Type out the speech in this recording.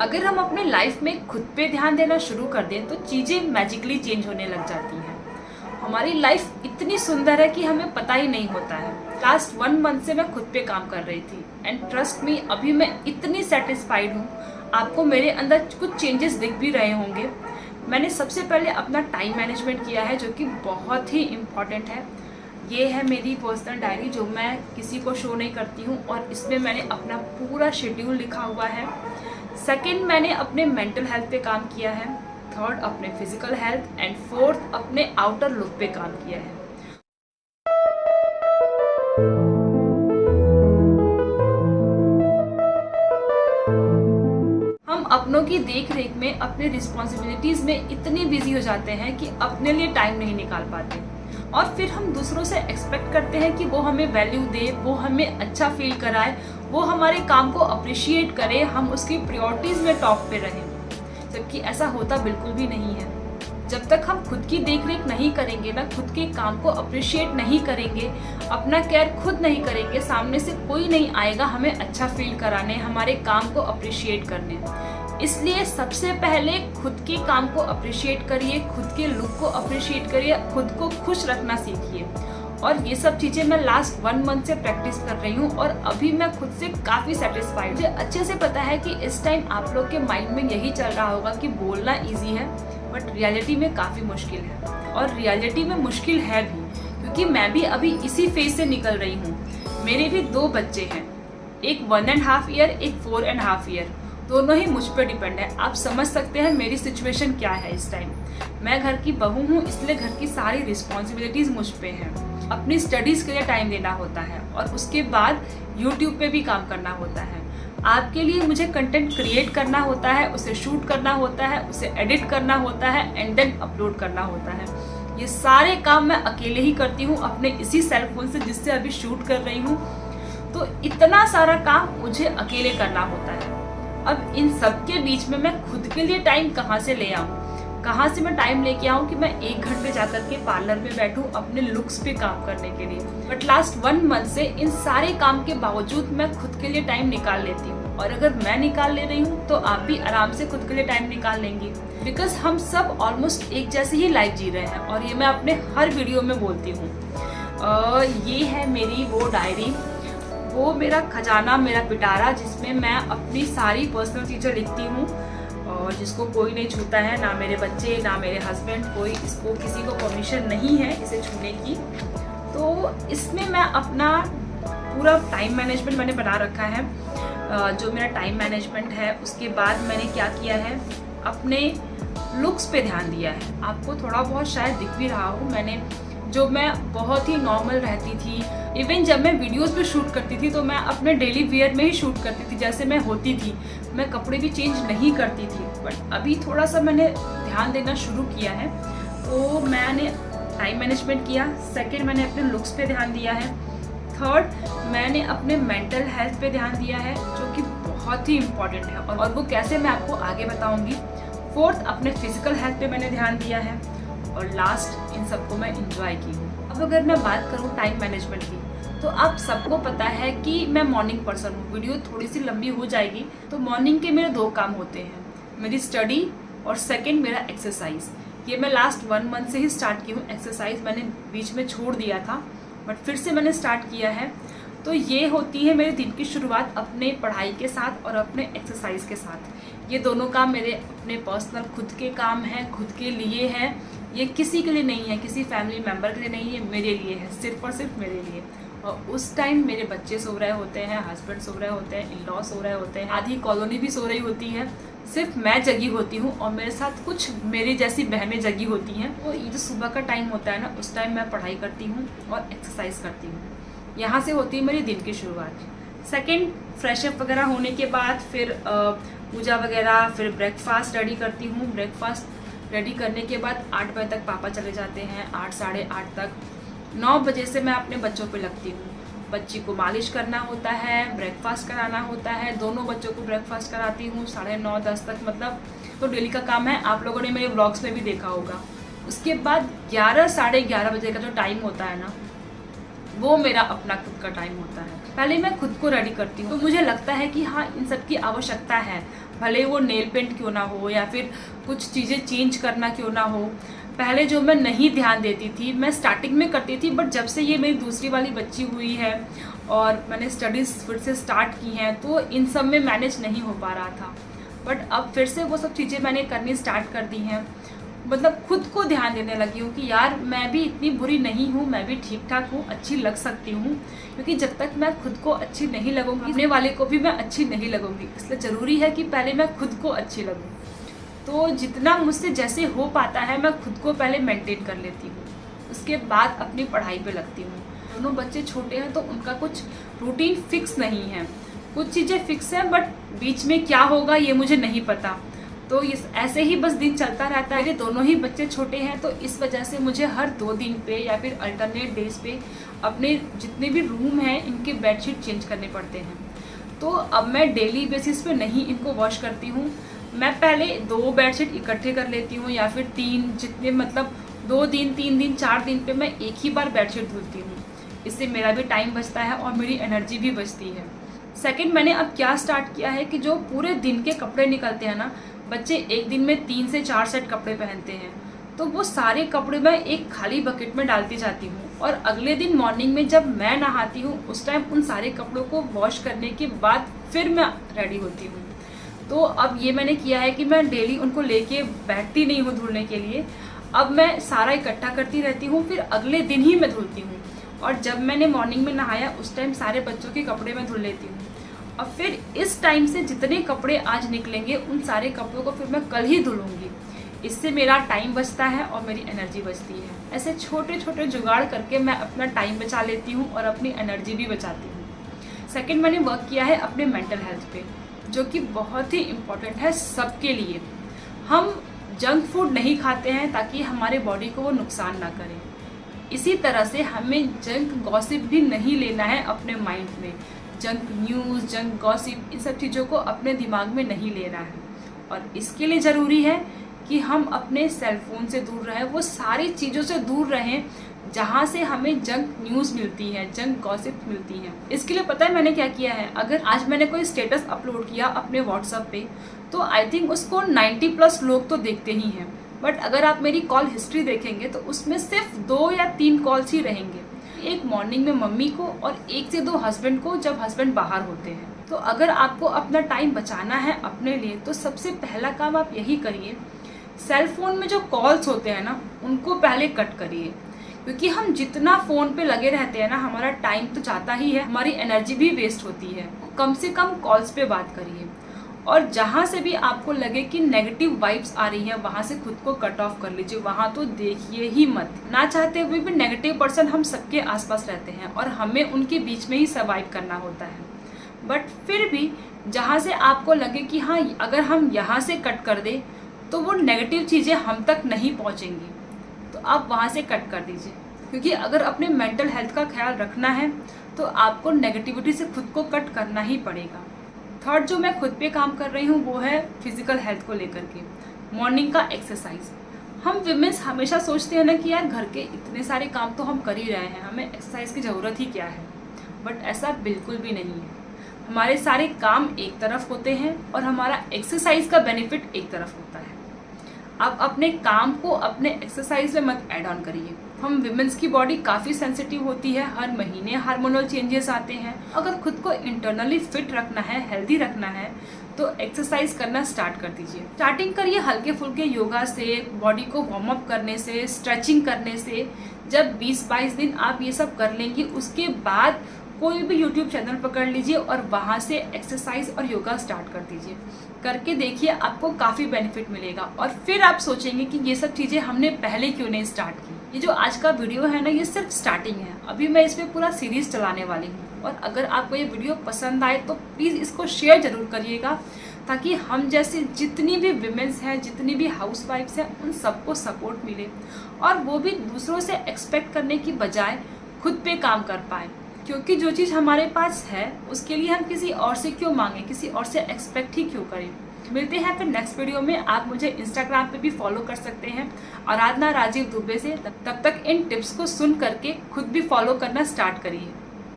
अगर हम अपने लाइफ में खुद पे ध्यान देना शुरू कर दें तो चीज़ें मैजिकली चेंज होने लग जाती हैं। हमारी लाइफ इतनी सुंदर है कि हमें पता ही नहीं होता है। लास्ट 1 मंथ से मैं खुद पे काम कर रही थी एंड ट्रस्ट मी, अभी मैं इतनी सेटिस्फाइड हूँ। आपको मेरे अंदर कुछ चेंजेस दिख भी रहे होंगे। मैंने सबसे पहले अपना टाइम मैनेजमेंट किया है, जो कि बहुत ही इम्पॉर्टेंट है। ये है मेरी पर्सनल डायरी, जो मैं किसी को शो नहीं करती हूँ, और इसमें मैंने अपना पूरा शेड्यूल लिखा हुआ है। सेकंड, मैंने अपने मेंटल हेल्थ पे काम किया है। थर्ड, अपने फिजिकल हेल्थ, एंड फोर्थ, अपने आउटर लुक पे काम किया है। हम अपनों की देख रेख में, अपने रिस्पॉन्सिबिलिटीज में इतने बिजी हो जाते हैं कि अपने लिए टाइम नहीं निकाल पाते, और फिर हम दूसरों से एक्सपेक्ट करते हैं कि वो हमें वैल्यू दे, वो हमें अच्छा फील कराए, वो हमारे काम को अप्रिशिएट करे, हम उसकी प्रायोरिटीज में टॉप पे रहें। जबकि ऐसा होता बिल्कुल भी नहीं है। जब तक हम खुद की देख रेख नहीं करेंगे ना, खुद के काम को अप्रिशिएट नहीं करेंगे, अपना केयर खुद नहीं करेंगे, सामने से कोई नहीं आएगा हमें अच्छा फील कराने, हमारे काम को अप्रिशिएट करने। इसलिए सबसे पहले खुद के काम को अप्रिशिएट करिए, खुद के लुक को अप्रिशिएट करिए, खुद को खुश रखना सीखिए। और ये सब चीज़ें मैं लास्ट 1 मंथ से प्रैक्टिस कर रही हूँ, और अभी मैं खुद से काफ़ी सेटिस्फाइड। मुझे अच्छे से पता है कि इस टाइम आप लोग के माइंड में यही चल रहा होगा कि बोलना ईजी है, बट रियलिटी में काफ़ी मुश्किल है। और रियलिटी में मुश्किल है भी, क्योंकि मैं भी अभी इसी फेज से निकल रही हूँ। मेरे भी 2 बच्चे हैं, एक 1.5 ईयर, एक 4.5 ईयर। दोनों ही मुझ पर डिपेंड है। आप समझ सकते हैं मेरी सिचुएशन क्या है इस टाइम। मैं घर की बहू हूँ, इसलिए घर की सारी रिस्पॉन्सिबिलिटीज मुझ पे हैं। अपनी स्टडीज के लिए टाइम देना होता है, और उसके बाद यूट्यूब पे भी काम करना होता है। आपके लिए मुझे कंटेंट क्रिएट करना होता है, उसे शूट करना होता है, उसे एडिट करना होता है, एंड देन अपलोड करना होता है। ये सारे काम मैं अकेले ही करती हूँ, अपने इसी सेल फोन से, जिससे अभी शूट कर रही हूँ। तो इतना सारा काम मुझे अकेले करना होता है। अब इन सब के बीच में मैं खुद के लिए टाइम कहाँ से ले आऊँ, कहाँ से मैं टाइम लेके आऊँ कि मैं 1 घंटे जाकर के पार्लर में बैठूँ अपने लुक्स पे काम करने के लिए। बट लास्ट 1 मंथ से इन सारे काम के बावजूद मैं खुद के लिए टाइम निकाल लेती हूँ। और अगर मैं निकाल ले रही हूँ तो आप भी आराम से खुद के लिए टाइम निकाल लेंगी, बिकॉज हम सब ऑलमोस्ट एक जैसी ही लाइफ जी रहे हैं। और ये मैं अपने हर वीडियो में बोलती हूँ। ये है मेरी वो डायरी, वो मेरा खजाना, मेरा पिटारा, जिसमें मैं अपनी सारी पर्सनल चीज़ें लिखती हूँ, और जिसको कोई नहीं छूता है, ना मेरे बच्चे, ना मेरे हस्बैंड, कोई इसको, किसी को परमिशन नहीं है इसे छूने की। तो इसमें मैं अपना पूरा टाइम मैनेजमेंट मैंने बना रखा है। जो मेरा टाइम मैनेजमेंट है, उसके बाद मैंने क्या किया है, अपने लुक्स पे ध्यान दिया है। आपको थोड़ा बहुत शायद दिख भी रहा हो, मैं बहुत ही नॉर्मल रहती थी। इवन जब मैं वीडियोस भी शूट करती थी तो मैं अपने डेली वेयर में ही शूट करती थी, जैसे मैं होती थी। मैं कपड़े भी चेंज नहीं करती थी। बट अभी थोड़ा सा मैंने ध्यान देना शुरू किया है, तो मैंने टाइम मैनेजमेंट किया। सेकंड, मैंने अपने लुक्स पे ध्यान दिया है। थर्ड, मैंने अपने मेंटल हेल्थ पे ध्यान दिया है, जो कि बहुत ही इम्पॉर्टेंट है, और वो कैसे मैं आपको आगे बताऊँगी। फोर्थ, अपने फिजिकल हेल्थ पे मैंने ध्यान दिया है। और लास्ट, इन सबको मैं इंजॉय की हूँ। अब अगर मैं बात करूँ टाइम मैनेजमेंट की, तो आप सबको पता है कि मैं मॉर्निंग पर्सन हूँ। वीडियो थोड़ी सी लंबी हो जाएगी। तो मॉर्निंग के मेरे 2 काम होते हैं, मेरी स्टडी और सेकंड मेरा एक्सरसाइज। ये मैं लास्ट 1 मंथ से ही स्टार्ट की हूँ। एक्सरसाइज मैंने बीच में छोड़ दिया था, बट फिर से मैंने स्टार्ट किया है। तो ये होती है मेरे दिन की शुरुआत अपने पढ़ाई के साथ और अपने एक्सरसाइज के साथ। ये दोनों काम मेरे अपने पर्सनल खुद के काम हैं, खुद के लिए हैं। ये किसी के लिए नहीं है, किसी फैमिली मेम्बर के लिए नहीं है, मेरे लिए है, सिर्फ और सिर्फ मेरे लिए। और उस टाइम मेरे बच्चे सो रहे होते हैं, हस्बैंड सो रहे होते हैं, इन लॉ सो रहे होते हैं, आधी कॉलोनी भी सो रही होती है, सिर्फ मैं जगी होती हूँ, और मेरे साथ कुछ मेरी जैसी बहनें जगी होती हैं। तो ये जो सुबह का टाइम होता है ना, उस टाइम मैं पढ़ाई करती हूँ और एक्सरसाइज करती हूँ। यहाँ से होती है मेरी दिन की शुरुआत। सेकेंड, फ्रेशअप वगैरह होने के बाद फिर पूजा वगैरह, फिर ब्रेकफास्ट रेडी करती हूँ। ब्रेकफास्ट रेडी करने के बाद 8 बजे तक पापा चले जाते हैं, 8 साढ़े 8 तक। 9 बजे से मैं अपने बच्चों पे लगती हूँ। बच्ची को मालिश करना होता है, ब्रेकफास्ट कराना होता है, दोनों बच्चों को ब्रेकफास्ट कराती हूँ 9:30 10 तक, मतलब तो डेली का काम है। आप लोगों ने मेरे व्लॉग्स में भी देखा होगा। उसके बाद 11 साढ़े 11 बजे का जो टाइम होता है ना, वो मेरा अपना खुद का टाइम होता है। पहले मैं खुद को रेडी करती हूँ, तो मुझे लगता है कि हाँ, इन सब की आवश्यकता है, भले वो नेल पेंट क्यों ना हो या फिर कुछ चीज़ें चेंज करना क्यों ना हो। पहले जो मैं नहीं ध्यान देती थी, मैं स्टार्टिंग में करती थी, बट जब से ये मेरी दूसरी वाली बच्ची हुई है और मैंने स्टडीज़ फिर से स्टार्ट की हैं, तो इन सब में मैनेज नहीं हो पा रहा था। बट अब फिर से वो सब चीज़ें मैंने करनी स्टार्ट कर दी हैं। मतलब खुद को ध्यान देने लगी हूँ कि यार मैं भी इतनी बुरी नहीं हूँ, मैं भी ठीक ठाक हूँ, अच्छी लग सकती हूँ। क्योंकि जब तक मैं खुद को अच्छी नहीं लगूंगी, अपने वाले को भी मैं अच्छी नहीं लगूंगी। इसलिए ज़रूरी है कि पहले मैं खुद को अच्छी लगूँ। तो जितना मुझसे जैसे हो पाता है, मैं खुद को पहले मेंटेन कर लेती हूँ, उसके बाद अपनी पढ़ाई पे लगती हूँ। दोनों बच्चे छोटे हैं तो उनका कुछ रूटीन फिक्स नहीं है, कुछ चीज़ें फिक्स हैं, बट बीच में क्या होगा ये मुझे नहीं पता। तो इस ऐसे ही बस दिन चलता रहता है। मेरे दोनों ही बच्चे छोटे हैं, तो इस वजह से मुझे हर 2 दिन पे या फिर अल्टरनेट डेज पे अपने जितने भी रूम हैं इनके बेडशीट चेंज करने पड़ते हैं। तो अब मैं डेली बेसिस पे नहीं इनको वॉश करती हूँ। मैं पहले 2 बेडशीट इकट्ठे कर लेती हूँ या फिर 3, जितने मतलब 2 दिन, 3 दिन, 4 दिन पे मैं एक ही बार बेडशीट धुलती हूँ। इससे मेरा भी टाइम बचता है और मेरी एनर्जी भी बचती है। सेकंड, मैंने अब क्या स्टार्ट किया है कि जो पूरे दिन के कपड़े निकलते हैं ना, बच्चे एक दिन में 3 से 4 सेट कपड़े पहनते हैं, तो वो सारे कपड़े मैं एक खाली बकेट में डालती जाती हूँ और अगले दिन मॉर्निंग में जब मैं नहाती हूँ उस टाइम उन सारे कपड़ों को वॉश करने के बाद फिर मैं रेडी होती हूँ। तो अब ये मैंने किया है कि मैं डेली उनको लेके बैठती नहीं हूँ धुलने के लिए। अब मैं सारा इकट्ठा करती रहती हूँ, फिर अगले दिन ही मैं धुलती हूँ। और जब मैंने मॉर्निंग में नहाया उस टाइम सारे बच्चों के कपड़े मैं धुल लेती हूँ। और फिर इस टाइम से जितने कपड़े आज निकलेंगे उन सारे कपड़ों को फिर मैं कल ही धुलूंगी। इससे मेरा टाइम बचता है और मेरी एनर्जी बचती है। ऐसे छोटे छोटे जुगाड़ करके मैं अपना टाइम बचा लेती हूँ और अपनी एनर्जी भी बचाती हूँ। सेकंड, मैंने वर्क किया है अपने मेंटल हेल्थ पे, जो कि बहुत ही इम्पोर्टेंट है सबके लिए। हम जंक फूड नहीं खाते हैं ताकि हमारे बॉडी को वो नुकसान ना करे। इसी तरह से हमें जंक गॉसिप भी नहीं लेना है अपने माइंड में। जंक न्यूज़, जंक गॉसिप, इन सब चीज़ों को अपने दिमाग में नहीं लेना है। और इसके लिए ज़रूरी है कि हम अपने सेल फोन से दूर रहें, वो सारी चीज़ों से दूर रहें जहाँ से हमें जंक न्यूज़ मिलती है, जंक गॉसिप मिलती है। इसके लिए पता है मैंने क्या किया है, अगर आज मैंने कोई स्टेटस अपलोड किया अपने व्हाट्सएप पे, तो आई थिंक उसको 90+ लोग तो देखते ही हैं। बट अगर आप मेरी कॉल हिस्ट्री देखेंगे तो उसमें सिर्फ 2 या 3 कॉल्स ही रहेंगे। एक मॉर्निंग में मम्मी को और 1 से 2 हस्बैंड को, जब हस्बैंड बाहर होते हैं। तो अगर आपको अपना टाइम बचाना है अपने लिए, तो सबसे पहला काम आप यही करिए, सेल फोन में जो कॉल्स होते हैं ना उनको पहले कट करिए। क्योंकि हम जितना फ़ोन पे लगे रहते हैं ना, हमारा टाइम तो जाता ही है, हमारी एनर्जी भी वेस्ट होती है। कम से कम कॉल्स पे बात करिए। और जहाँ से भी आपको लगे कि नेगेटिव वाइब्स आ रही हैं, वहाँ से खुद को कट ऑफ कर लीजिए, वहाँ तो देखिए ही मत। ना चाहते हुए भी नेगेटिव पर्सन हम सबके आसपास रहते हैं और हमें उनके बीच में ही सर्वाइव करना होता है। बट फिर भी जहाँ से आपको लगे कि हाँ, अगर हम यहाँ से कट कर दें तो वो नेगेटिव चीज़ें हम तक नहीं पहुँचेंगी, तो आप वहाँ से कट कर दीजिए। क्योंकि अगर अपने मेंटल हेल्थ का ख्याल रखना है तो आपको नेगेटिविटी से खुद को कट करना ही पड़ेगा। थर्ड, जो मैं खुद पे काम कर रही हूँ वो है फिजिकल हेल्थ को लेकर के, मॉर्निंग का एक्सरसाइज। हम विमेंस हमेशा सोचते हैं ना कि यार घर के इतने सारे काम तो हम कर ही रहे हैं, हमें एक्सरसाइज की ज़रूरत ही क्या है। बट ऐसा बिल्कुल भी नहीं है। हमारे सारे काम एक तरफ होते हैं और हमारा एक्सरसाइज का बेनिफिट एक तरफ होता है। आप अपने काम को अपने एक्सरसाइज में मत ऐड ऑन करिए। हम विमेंस की बॉडी काफ़ी सेंसिटिव होती है, हर महीने हार्मोनल चेंजेस आते हैं। अगर खुद को इंटरनली फिट रखना है, हेल्दी रखना है, तो एक्सरसाइज करना स्टार्ट कर दीजिए। स्टार्टिंग करिए हल्के फुल्के योगा से, बॉडी को वार्म अप करने से, स्ट्रेचिंग करने से। जब 20-22 दिन आप ये सब कर लेंगी, उसके बाद कोई भी यूट्यूब चैनल पकड़ लीजिए और वहाँ से एक्सरसाइज और योगा स्टार्ट कर दीजिए। करके देखिए, आपको काफ़ी बेनिफिट मिलेगा और फिर आप सोचेंगे कि ये सब चीज़ें हमने पहले क्यों नहीं स्टार्ट की। ये जो आज का वीडियो है ना, ये सिर्फ स्टार्टिंग है। अभी मैं इसमें पूरा सीरीज़ चलाने वाली हूँ और अगर आपको ये वीडियो पसंद आए तो प्लीज़ इसको शेयर ज़रूर करिएगा, ताकि हम जैसे जितनी भी विमेंस हैं, जितनी भी हाउसवाइफ्स हैं, उन सबको सपोर्ट मिले और वो भी दूसरों से एक्सपेक्ट करने की बजाय खुद पे काम कर पाए। क्योंकि जो चीज़ हमारे पास है उसके लिए हम किसी और से क्यों मांगें, किसी और से एक्सपेक्ट ही क्यों करें। मिलते हैं फिर नेक्स्ट वीडियो में। आप मुझे इंस्टाग्राम पे भी फॉलो कर सकते हैं आराधना राजीव दुबे से। तब तक इन टिप्स को सुन करके खुद भी फॉलो करना स्टार्ट करिए।